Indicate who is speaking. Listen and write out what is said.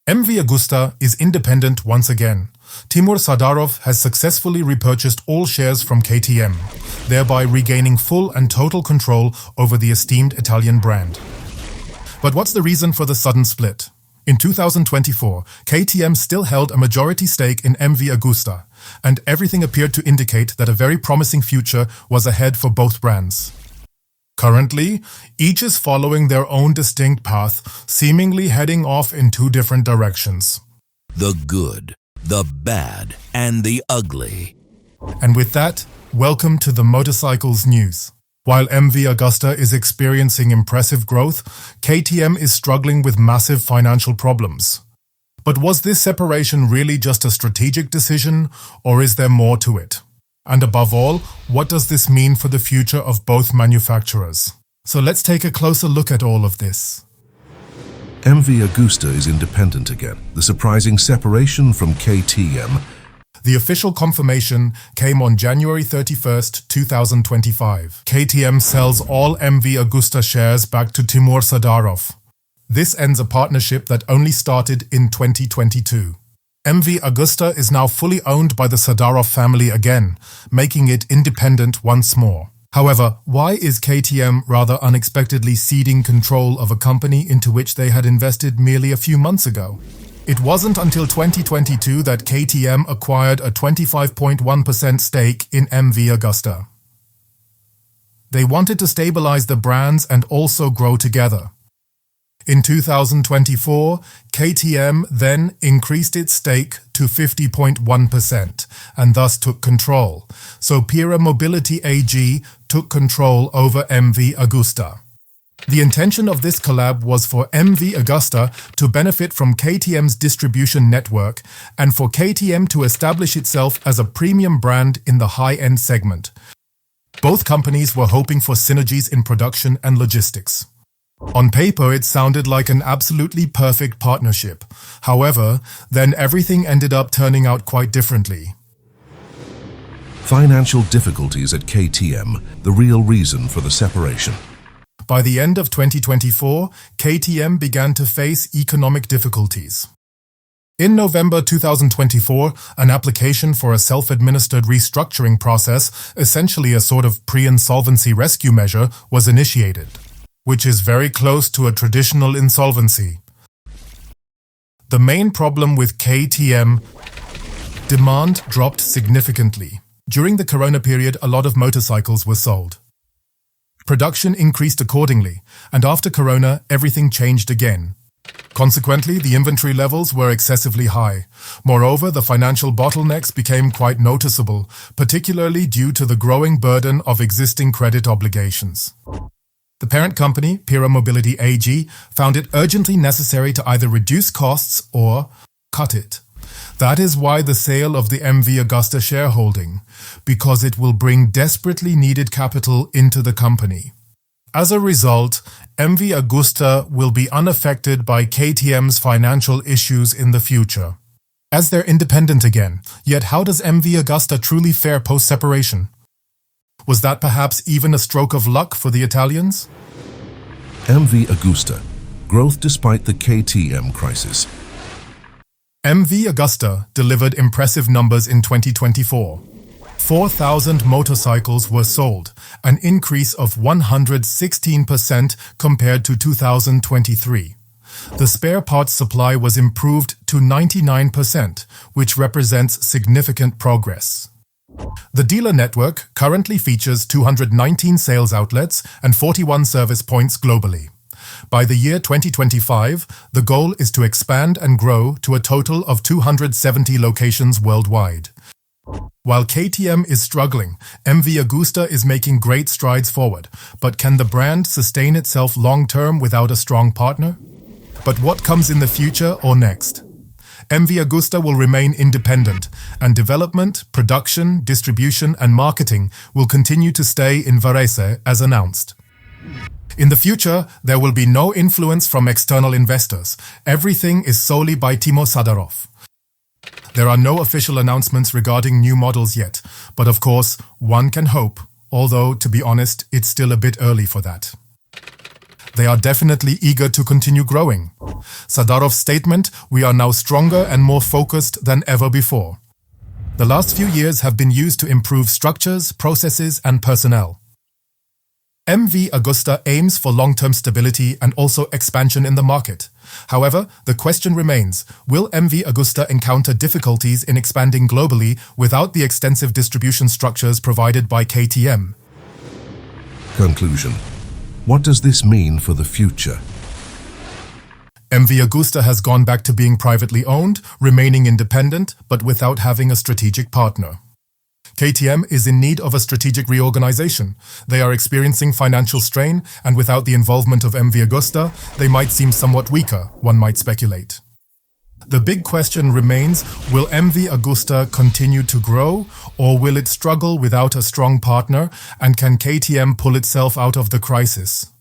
Speaker 1: MV Agusta is independent once again. Timur Sardarov has successfully repurchased all shares from KTM, thereby regaining full and total control over the esteemed Italian brand. But what's the reason for the sudden split? In 2024, KTM still held a majority stake in MV Agusta, and everything appeared to indicate that a very promising future was ahead for both brands. Currently, each is following their own distinct path, seemingly heading off in two different directions.
Speaker 2: The good, the bad, and the ugly.
Speaker 1: And with that, welcome to the Motorcycles News. While MV Agusta is experiencing impressive growth, KTM is struggling with massive financial problems. But was this separation really just a strategic decision, or is there more to it? And above all, what does this mean for the future of both manufacturers? So let's take a closer look at all of this.
Speaker 3: MV Agusta is independent again. The surprising separation from KTM.
Speaker 1: The official confirmation came on January 31st, 2025. KTM sells all MV Agusta shares back to Timur Sardarov. This ends a partnership that only started in 2022. MV Agusta is now fully owned by the Sardarov family again, making it independent once more. However, why is KTM rather unexpectedly ceding control of a company into which they had invested merely a few months ago? It wasn't until 2022 that KTM acquired a 25.1% stake in MV Agusta. They wanted to stabilize the brands and also grow together. In 2024, KTM then increased its stake to 50.1% and thus took control, so Pira Mobility AG took control over MV Agusta. The intention of this collab was for MV Agusta to benefit from KTM's distribution network and for KTM to establish itself as a premium brand in the high-end segment. Both companies were hoping for synergies in production and logistics. On paper, it sounded like an absolutely perfect partnership. However, then everything ended up turning out quite differently.
Speaker 3: Financial difficulties at KTM, the real reason for the separation.
Speaker 1: By the end of 2024, KTM began to face economic difficulties. In November 2024, an application for a self-administered restructuring process, essentially a sort of pre-insolvency rescue measure, was initiated, which is very close to a traditional insolvency. The main problem with KTM: demand dropped significantly. During the Corona period, a lot of motorcycles were sold. Production increased accordingly, and after Corona, everything changed again. Consequently, the inventory levels were excessively high. Moreover, the financial bottlenecks became quite noticeable, particularly due to the growing burden of existing credit obligations. The parent company, Pira Mobility AG, found it urgently necessary to either reduce costs or cut it. That is why the sale of the MV Agusta shareholding, because it will bring desperately needed capital into the company. As a result, MV Agusta will be unaffected by KTM's financial issues in the future, as they're independent again. Yet how does MV Agusta truly fare post-separation? Was that perhaps even a stroke of luck for the Italians?
Speaker 3: MV Agusta, growth despite the KTM crisis.
Speaker 1: MV Agusta delivered impressive numbers in 2024. 4,000 motorcycles were sold, an increase of 116% compared to 2023. The spare parts supply was improved to 99%, which represents significant progress. The dealer network currently features 219 sales outlets and 41 service points globally. By the year 2025, the goal is to expand and grow to a total of 270 locations worldwide. While KTM is struggling, MV Agusta is making great strides forward. But can the brand sustain itself long-term without a strong partner? But what comes in the future or next? MV Agusta will remain independent, and development, production, distribution, and marketing will continue to stay in Varese as announced. In the future, there will be no influence from external investors. Everything is solely by Timur Sardarov. There are no official announcements regarding new models yet, but of course, one can hope, although, to be honest, it's still a bit early for that. They are definitely eager to continue growing. Sardarov's statement, "We are now stronger and more focused than ever before." The last few years have been used to improve structures, processes, and personnel. MV Agusta aims for long-term stability and also expansion in the market. However, the question remains, will MV Agusta encounter difficulties in expanding globally without the extensive distribution structures provided by KTM?
Speaker 3: Conclusion. What does this mean for the future?
Speaker 1: MV Agusta has gone back to being privately owned, remaining independent, but without having a strategic partner. KTM is in need of a strategic reorganization. They are experiencing financial strain, and without the involvement of MV Agusta, they might seem somewhat weaker, one might speculate. The big question remains, will MV Agusta continue to grow, or will it struggle without a strong partner, and can KTM pull itself out of the crisis?